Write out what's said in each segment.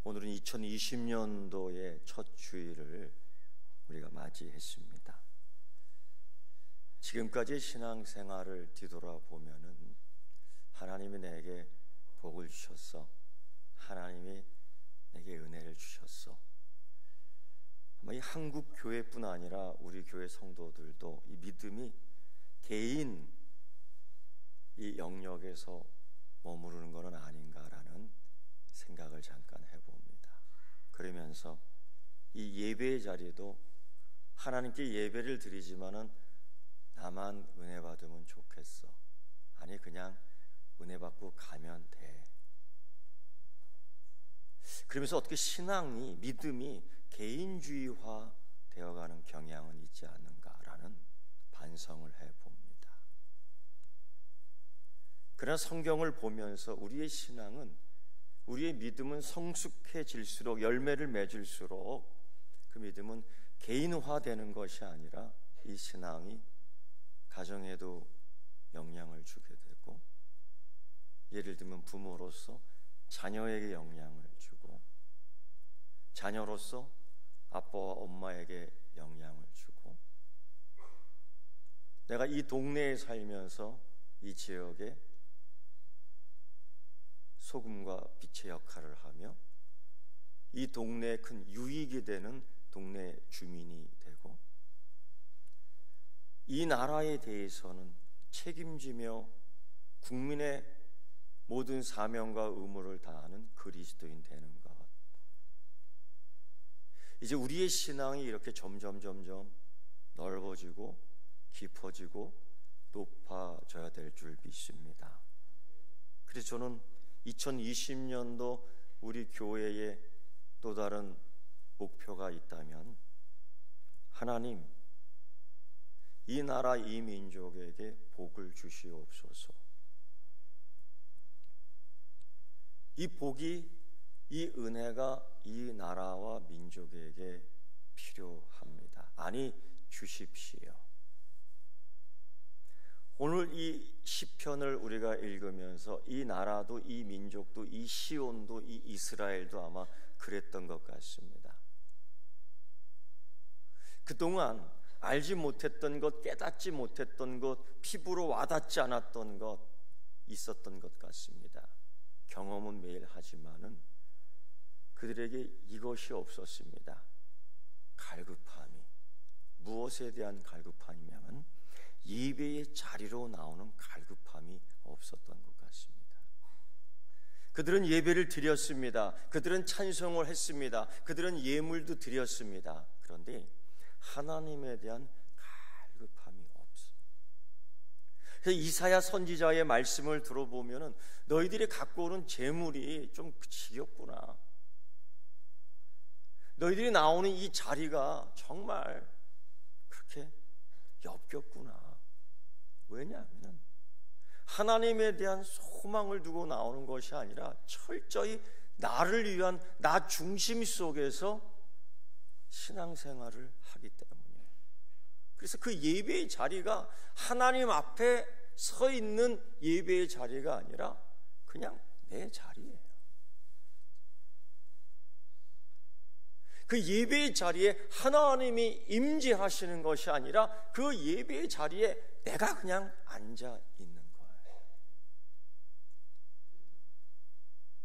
오늘은 2020년도의 첫 주일을 우리가 맞이했습니다. 지금까지의 신앙생활을 뒤돌아보면은 하나님이 내게 복을 주셨어, 하나님이 내게 은혜를 주셨어. 아마 이 한국 교회뿐 아니라 우리 교회 성도들도 이 믿음이 개인 이 영역에서 머무르는 것은 아닌가라는 생각을 잠깐 해봅니다. 그러면서 이 예배의 자리도 하나님께 예배를 드리지만은 나만 은혜 받으면 좋겠어, 아니 그냥 은혜 받고 가면 돼. 그러면서 어떻게 신앙이, 믿음이 개인주의화 되어가는 경향은 있지 않는가라는 반성을 해봅니다. 그러나 성경을 보면서 우리의 신앙은, 우리의 믿음은 성숙해질수록, 열매를 맺을수록 그 믿음은 개인화되는 것이 아니라 이 신앙이 가정에도 영향을 주게 되고, 예를 들면 부모로서 자녀에게 영향을 주고, 자녀로서 아빠와 엄마에게 영향을 주고, 내가 이 동네에 살면서 이 지역에 소금과 빛의 역할을 하며 이 동네에 큰 유익이 되는 동네 주민이 되고, 이 나라에 대해서는 책임지며 국민의 모든 사명과 의무를 다하는 그리스도인 되는 것. 이제 우리의 신앙이 이렇게 점점 넓어지고 깊어지고 높아져야 될 줄 믿습니다. 그래서 저는 2020년도 우리 교회에 또 다른 목표가 있다면, 하나님, 이 나라 이 민족에게 복을 주시옵소서. 이 복이, 이 은혜가 이 나라와 민족에게 필요합니다. 아니, 주십시오. 오늘 이 시편을 우리가 읽으면서 이 나라도, 이 민족도, 이 시온도, 이 이스라엘도 아마 그랬던 것 같습니다. 그동안 알지 못했던 것, 깨닫지 못했던 것, 피부로 와닿지 않았던 것 있었던 것 같습니다. 경험은 매일 하지만은 그들에게 이것이 없었습니다. 갈급함이. 무엇에 대한 갈급함이냐면 예배의 자리로 나오는 갈급함이 없었던 것 같습니다. 그들은 예배를 드렸습니다. 그들은 찬송을 했습니다. 그들은 예물도 드렸습니다. 그런데 하나님에 대한 갈급함이 없습니다. 그래서 이사야 선지자의 말씀을 들어보면은 너희들이 갖고 오는 재물이 좀 지겹구나, 너희들이 나오는 이 자리가 정말 그렇게 역겹구나. 왜냐하면 하나님에 대한 소망을 두고 나오는 것이 아니라 철저히 나를 위한 나 중심 속에서 신앙생활을 하기 때문이에요. 그래서 그 예배의 자리가 하나님 앞에 서 있는 예배의 자리가 아니라 그냥 내 자리예요. 그 예배의 자리에 하나님이 임재하시는 것이 아니라 그 예배의 자리에 내가 그냥 앉아 있는 거예요.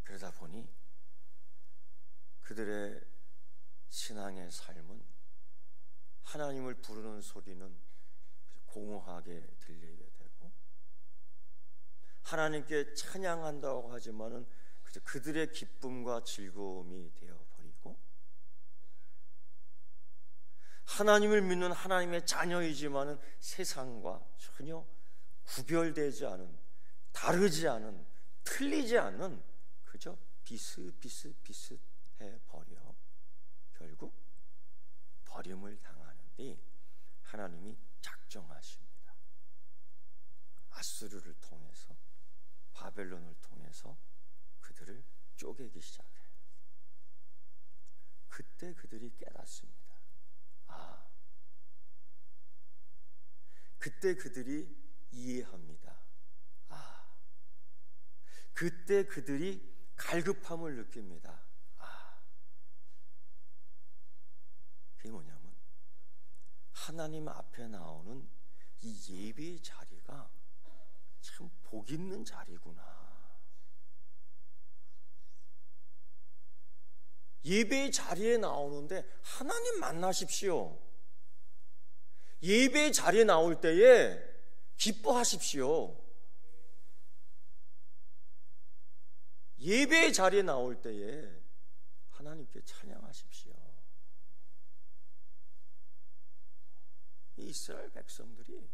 그러다 보니 그들의 신앙의 삶은 하나님을 부르는 소리는 공허하게 들리게 되고, 하나님께 찬양한다고 하지만은 그들의 기쁨과 즐거움이 되어버리고, 하나님을 믿는 하나님의 자녀이지만은 세상과 전혀 구별되지 않은, 다르지 않은, 틀리지 않은 그저 비슷비슷해 버려 결국 버림을 당하는데 하나님이 작정하십니다. 아수르를 통해서, 바벨론을 통해서 그들을 쪼개기 시작해요. 그때 그들이 깨닫습니다. 그때 그들이 이해합니다. 그때 그들이 갈급함을 느낍니다. 그게 뭐냐면 하나님 앞에 나오는 이 예배의 자리가 참 복 있는 자리구나. 예배의 자리에 나오는데 하나님 만나십시오. 예배의 자리에 나올 때에 기뻐하십시오. 예배의 자리에 나올 때에 하나님께 찬양하십시오. 이 이스라엘 백성들이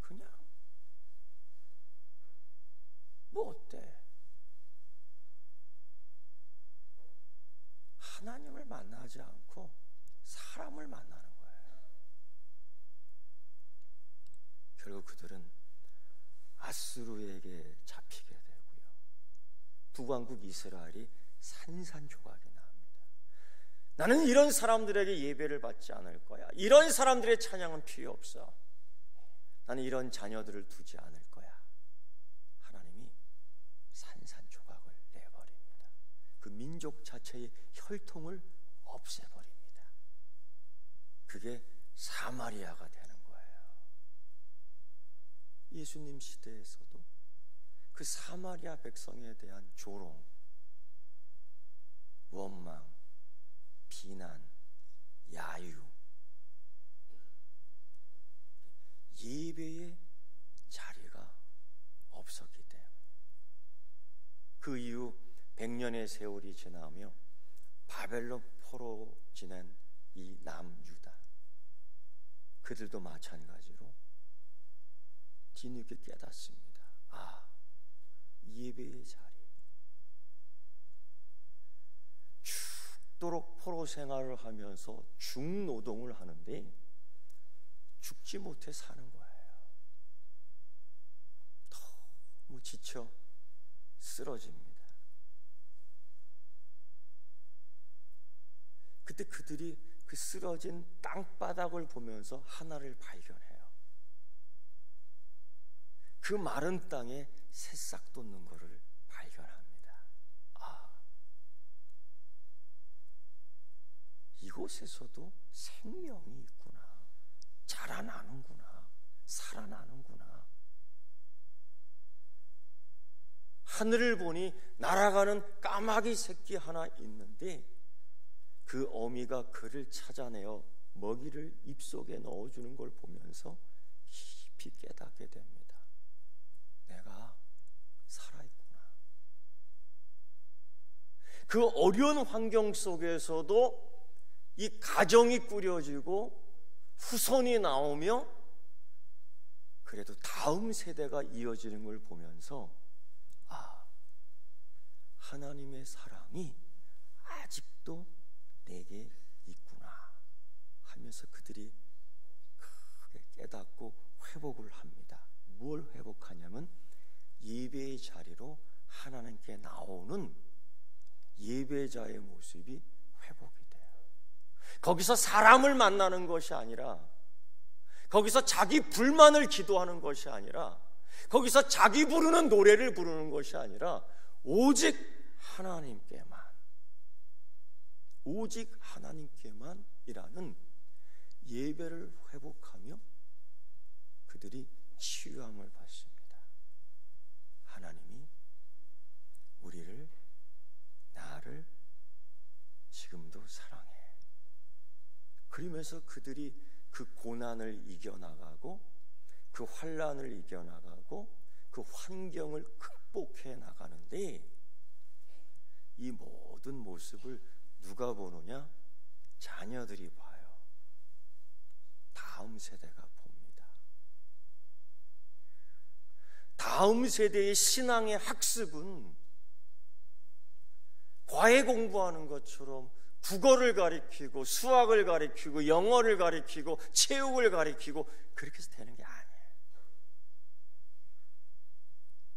그냥 뭐 어때? 하나님을 만나지 않고 사람을 만나는 거예요. 결국 그들은 아수르에게 잡히게 되고요. 북왕국 이스라엘이 산산조각이 납니다. 나는 이런 사람들에게 예배를 받지 않을 거야. 이런 사람들의 찬양은 필요 없어. 나는 이런 자녀들을 두지 않을 거야. 하나님이 산산조각을 내버립니다. 그 민족 자체의 혈통을 없애버립니다. 그게 사마리아가 되는 거예요. 예수님 시대에서도 그 사마리아 백성에 대한 조롱, 원망, 비난, 야유, 예배의 자리가 없었기 때문에 그 이후 100년의 세월이 지나며 바벨론 포로 지낸 이 남유다, 그들도 마찬가지로 뒤늦게 깨닫습니다. 아, 예배의 자리, 죽도록 포로 생활을 하면서 중노동을 하는데 죽지 못해 사는 거예요. 너무 지쳐 쓰러집니다. 그때 그들이 그 쓰러진 땅바닥을 보면서 하나를 발견해요. 그 마른 땅에 새싹 돋는 것을 발견합니다. 아, 이곳에서도 생명이 있구나. 자라나는구나. 살아나는구나. 하늘을 보니 날아가는 까마귀 새끼 하나 있는데 그 어미가 그를 찾아내어 먹이를 입속에 넣어주는 걸 보면서 깊이 깨닫게 됩니다. 내가 살아있구나. 그 어려운 환경 속에서도 이 가정이 꾸려지고 후손이 나오며 그래도 다음 세대가 이어지는 걸 보면서 아, 하나님의 사랑이 아직도 내게 있구나 하면서 그들이 크게 깨닫고 회복을 합니다. 뭘 회복하냐면 예배의 자리로 하나님께 나오는 예배자의 모습이 회복이 돼요. 거기서 사람을 만나는 것이 아니라, 거기서 자기 불만을 기도하는 것이 아니라, 거기서 자기 부르는 노래를 부르는 것이 아니라 오직 하나님께만, 오직 하나님께만이라는 예배를 회복하며 그들이 치유함을 받습니다. 하나님이 우리를, 나를 지금도 사랑해. 그러면서 그들이 그 고난을 이겨나가고 그 환난을 이겨나가고 그 환경을 극복해 나가는데 이 모든 모습을 누가 보느냐? 자녀들이 봐요. 다음 세대가 봅니다. 다음 세대의 신앙의 학습은 과외 공부하는 것처럼 국어를 가리키고 수학을 가리키고 영어를 가리키고 체육을 가리키고 그렇게 해서 되는 게 아니에요.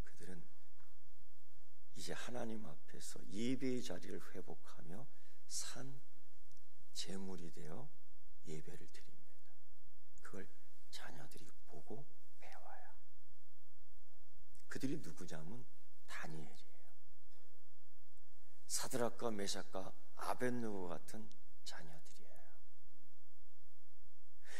그들은 이제 하나님 앞에서 예배의 자리를 회복하며 산 제물이 되어 예배를 드립니다. 그걸 자녀들이 보고 배워요. 그들이 누구냐면 다니엘이에요. 사드락과 메삭과 아벳느고 같은 자녀들이에요.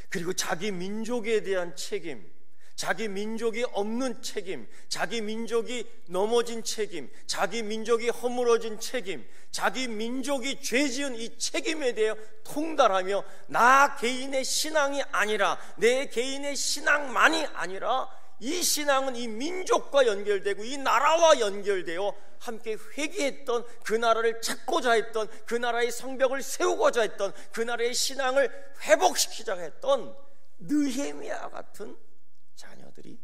그리고 자기 민족에 대한 책임, 자기 민족이 없는 책임, 자기 민족이 넘어진 책임, 자기 민족이 허물어진 책임, 자기 민족이 죄지은 이 책임에 대해 통달하며 나 개인의 신앙이 아니라, 내 개인의 신앙만이 아니라 이 신앙은 이 민족과 연결되고 이 나라와 연결되어 함께 회개했던, 그 나라를 찾고자 했던, 그 나라의 성벽을 세우고자 했던, 그 나라의 신앙을 회복시키자 했던 느헤미야 같은 자녀들이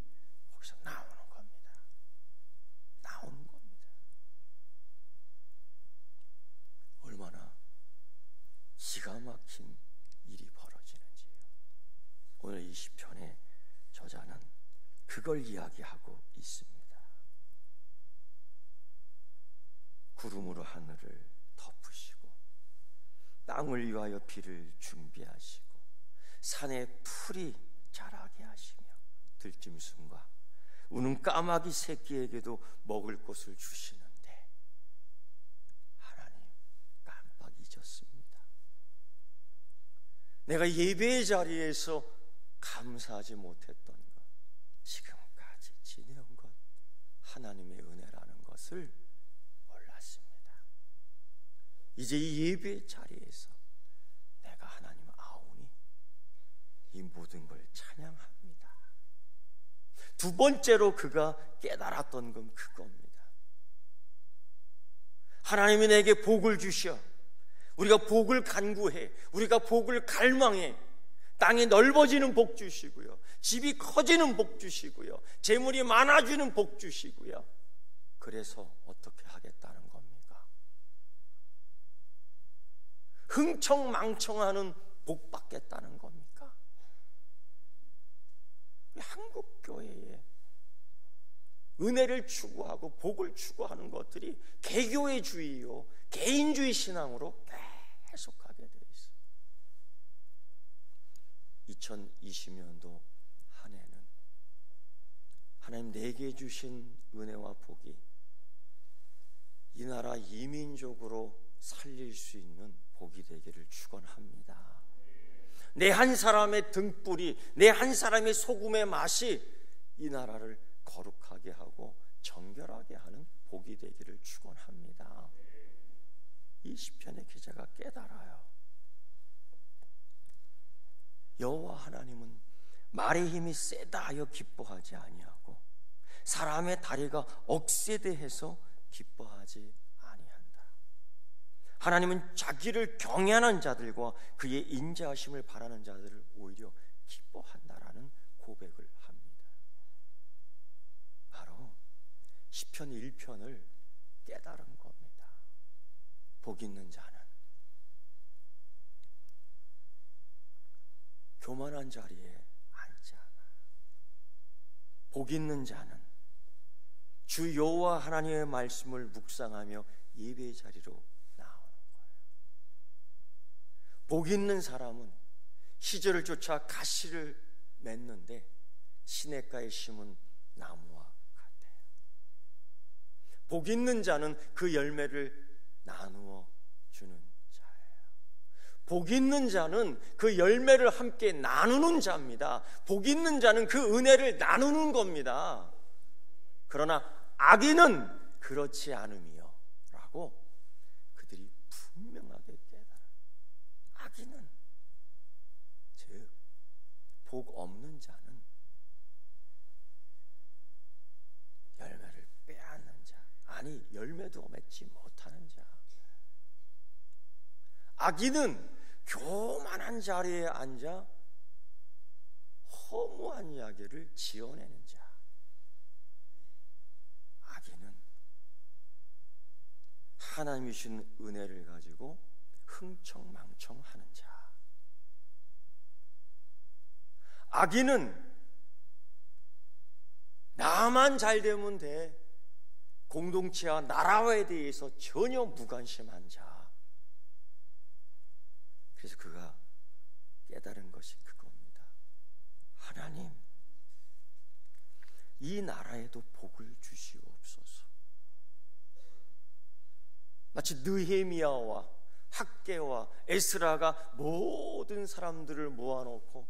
거기서 나오는 겁니다. 나오는 겁니다. 얼마나 기가 막힌 일이 벌어지는지요. 오늘 이 시편의 저자는 그걸 이야기하고 있습니다. 구름으로 하늘을 덮으시고 땅을 위하여 비를 준비하시고 산에 풀이 자라게 하시며 들짐승과 우는 까마귀 새끼에게도 먹을 것을 주시는데 하나님 깜빡 잊었습니다. 내가 예배의 자리에서 감사하지 못했던 것, 지금까지 지내온 것 하나님의 은혜라는 것을 몰랐습니다. 이제 이 예배의 자리에서 내가 하나님 아오니 이 모든 걸 찬양합니다. 두 번째로 그가 깨달았던 건 그겁니다. 하나님이 내게 복을 주셔. 우리가 복을 간구해, 우리가 복을 갈망해. 땅이 넓어지는 복 주시고요, 집이 커지는 복 주시고요, 재물이 많아지는 복 주시고요. 그래서 어떻게 하겠다는 겁니까? 흥청망청하는 복 받겠다는 겁니까? 한국 교회에 은혜를 추구하고 복을 추구하는 것들이 개교의 주의요, 개인주의 신앙으로 계속하게 되어 있어요. 2020년도 한 해는 하나님 내게 주신 은혜와 복이 이 나라 이민족으로 살릴 수 있는 복이 되기를 축원합니다. 내 한 사람의 등불이, 내 한 사람의 소금의 맛이 이 나라를 거룩하게 하고 정결하게 하는 복이 되기를 축원합니다. 이 시편의 기자가 깨달아요. 여호와 하나님은 말의 힘이 세다 하여 기뻐하지 아니하고 사람의 다리가 억세대해서 기뻐하지 아니한다. 하나님은 자기를 경외하는 자들과 그의 인자하심을 바라는 자들을 오히려 기뻐한다라는 고백을 합니다. 바로 시편 1편을 깨달은 겁니다. 복 있는 자는 교만한 자리에 앉지 않아. 복 있는 자는 주 여호와 하나님의 말씀을 묵상하며 예배의 자리로 나오는 거예요. 복 있는 사람은 시절을 쫓아 가시를 맺는데 시냇가에 심은 나무와 같아요. 복 있는 자는 그 열매를 나누어 주는 자예요. 복 있는 자는 그 열매를 함께 나누는 자입니다. 복 있는 자는 그 은혜를 나누는 겁니다. 그러나 악인은 그렇지 않음이요 라고 그들이 분명하게 깨달아. 악인은, 즉 복 없는 자는 열매를 빼앗는 자, 아니 열매도 맺지 못하는 자. 악인은 교만한 자리에 앉아 허무한 이야기를 지어내는 자. 악인은 하나님이 주신 은혜를 가지고 흥청망청하는 자. 악인은 나만 잘 되면 돼, 공동체와 나라에 대해서 전혀 무관심한 자. 그래서 그가 깨달은 것이 그겁니다. 하나님, 이 나라에도 복을 주시옵소서. 마치 느헤미야와 학개와 에스라가 모든 사람들을 모아놓고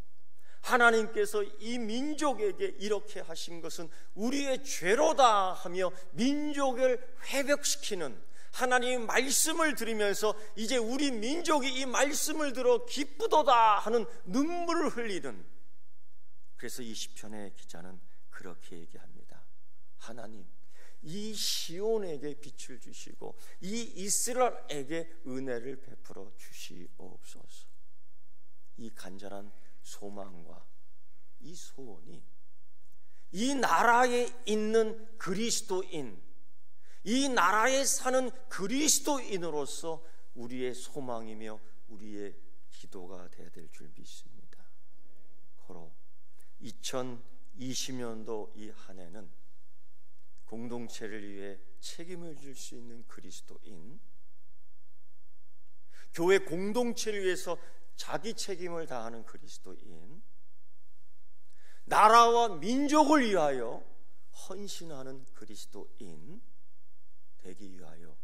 하나님께서 이 민족에게 이렇게 하신 것은 우리의 죄로다 하며 민족을 회복시키는 하나님의 말씀을 들으면서 이제 우리 민족이 이 말씀을 들어 기쁘도다 하는 눈물을 흘리는, 그래서 이 시편의 기자는 그렇게 얘기합니다. 하나님, 이 시온에게 빛을 주시고 이 이스라엘에게 은혜를 베풀어 주시옵소서. 이 간절한 소망과 이 소원이 이 나라에 있는 그리스도인, 이 나라에 사는 그리스도인으로서 우리의 소망이며 우리의 기도가 되어야 될 줄 믿습니다. 고로 2020년도 이 한 해는 공동체를 위해 책임을 질 수 있는 그리스도인, 교회 공동체를 위해서 자기 책임을 다하는 그리스도인, 나라와 민족을 위하여 헌신하는 그리스도인 되기 위하여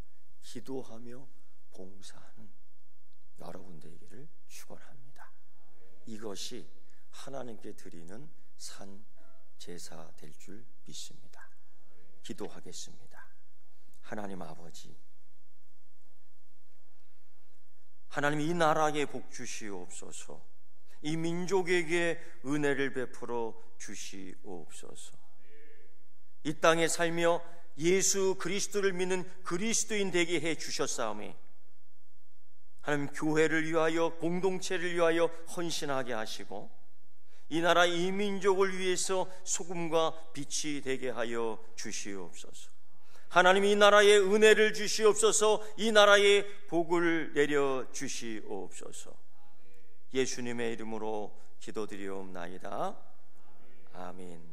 기도하며 봉사하는 여러분 되기를 축원합니다. 이것이 하나님께 드리는 산 제사 될 줄 믿습니다. 기도하겠습니다. 하나님 아버지, 하나님 이 나라에 복 주시옵소서. 이 민족에게 은혜를 베풀어 주시옵소서. 이 땅에 살며 예수 그리스도를 믿는 그리스도인 되게 해 주셨사오니 하나님 교회를 위하여 공동체를 위하여 헌신하게 하시고 이 나라 이 민족을 위해서 소금과 빛이 되게 하여 주시옵소서. 하나님 이 나라에 은혜를 주시옵소서. 이 나라에 복을 내려 주시옵소서. 예수님의 이름으로 기도드리옵나이다. 아멘.